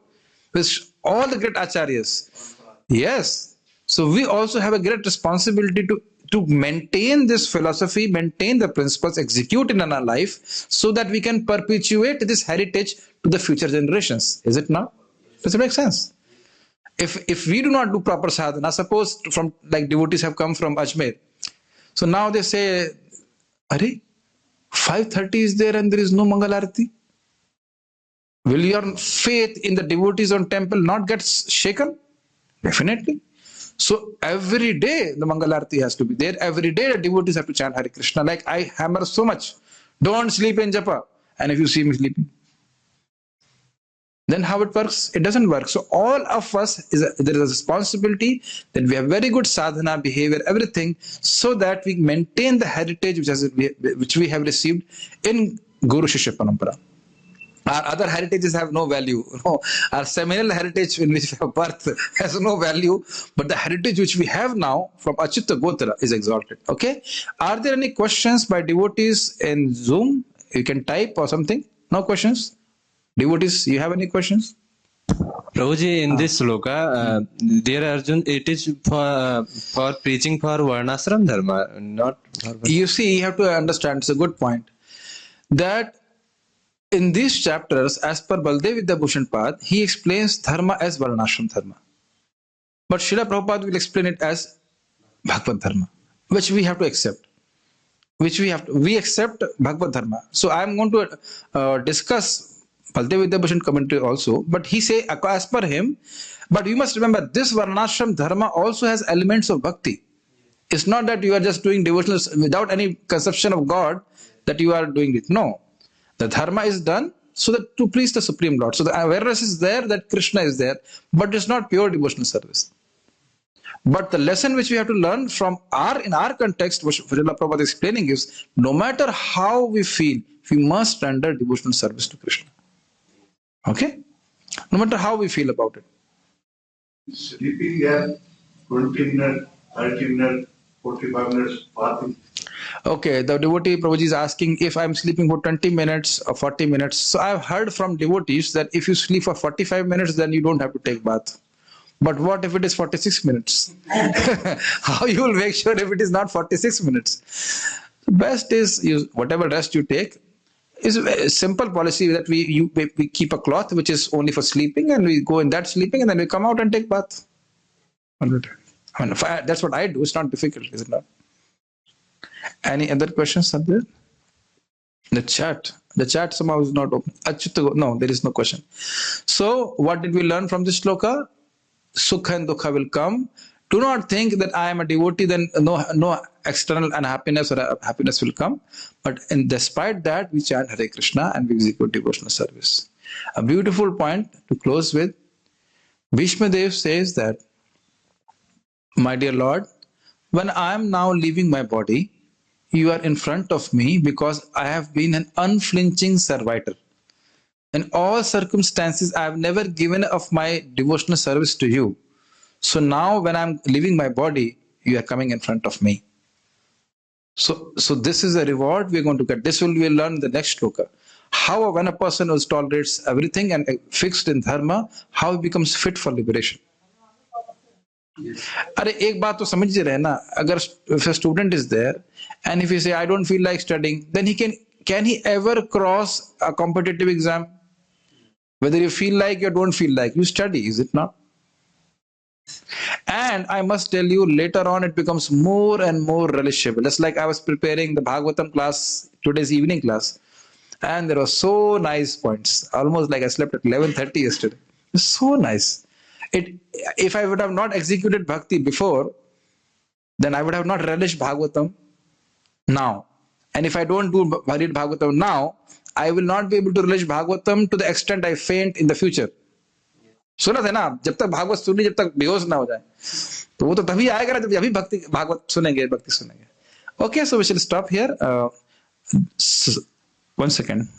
With all the great acharyas. Yes. So we also have a great responsibility to maintain this philosophy, maintain the principles, execute in our life, so that we can perpetuate this heritage to the future generations. Is it not? Does it make sense? If we do not do proper sadhana, suppose from like devotees have come from Ajmer, so now they say, "Are 5:30 is there and there is no Mangal Arati." Will your faith in the devotees on temple not get shaken? Definitely. So every day the Mangal Arati has to be there. Every day the devotees have to chant Hare Krishna. Like I hammer so much. Don't sleep in japa. And if you see me sleeping, then how it works? It doesn't work. So all of us, there is a responsibility that we have very good sadhana, behavior, everything, so that we maintain the heritage which we have received in Guru Shishya Parampara. Our other heritages have no value. No, our seminal heritage in which we have birth has no value, but the heritage which we have now from Achyuta Gotra is exalted. Okay? Are there any questions by devotees in Zoom? You can type or something. No questions? Devotees, you have any questions? Prabhuji, in this sloka, dear Arjun, it is for preaching for Varnashram Dharma, not for... You see, you have to understand, it's a good point, that in these chapters, as per Baldev Vidyabhushan Pad, he explains Dharma as Varnashram Dharma. But Srila Prabhupada will explain it as Bhagavad Dharma, which we have to accept. We accept Bhagavad Dharma. So I am going to discuss Baldev Vidyabhushan commentary also, but he say as per him, but you must remember this Varnashram Dharma also has elements of bhakti. It's not that you are just doing devotional without any conception of God that you are doing it. No. The Dharma is done so that to please the Supreme Lord. So the awareness is there that Krishna is there, but it's not pure devotional service. But the lesson which we have to learn from in our context, what Srila Prabhupada is explaining is, no matter how we feel, we must render devotional service to Krishna. Okay? No matter how we feel about it. Sleeping there, 20 minutes, 30 minutes, 45 minutes, bathing. Okay, the devotee Prabhuji is asking if I'm sleeping for 20 minutes or 40 minutes. So I've heard from devotees that if you sleep for 45 minutes, then you don't have to take bath. But what if it is 46 minutes? How you will make sure if it is not 46 minutes? The best is whatever rest you take is a simple policy that we keep a cloth which is only for sleeping, and we go in that sleeping, and then we come out and take bath. I mean, that's what I do. It's not difficult, is it not? Any other questions are there? The chat. The chat somehow is not open. No, there is no question. So, what did we learn from this shloka? Sukha and dukha will come. Do not think that I am a devotee, then no external unhappiness or happiness will come. But despite that, we chant Hare Krishna and we execute devotional service. A beautiful point to close with. Bhishma Dev says that, my dear Lord, when I am now leaving my body, you are in front of me because I have been an unflinching servitor. In all circumstances, I have never given up my devotional service to you. So now when I'm leaving my body, you are coming in front of me. So this is a reward we're going to get. This will we learn in the next shloka. How when a person who tolerates everything and fixed in dharma, how he becomes fit for liberation. अरे एक बात तो समझ रहे ना, अगर if a student is there and if he say I don't feel like studying, then can he ever cross a competitive exam? Whether you feel like or don't feel like, you study, is it not? And I must tell you, later on it becomes more and more relishable. Just like I was preparing the Bhagavatam class, today's evening class, and there were so nice points. Almost like I slept at 11:30 yesterday. It's so nice. If I would have not executed bhakti before, then I would have not relished Bhagavatam now. And if I don't do Bhagavatam now, I will not be able to relish Bhagavatam to the extent I faint in the future. सुना था ना, जब तक भागवत सुनी, जब तक बेहोश ना हो जाए, तो वो तो तभी आएगा ना जब अभी भक्ति भागवत सुनेंगे, भक्ति सुनेंगे. Okay, so we shall stop here. 1 second.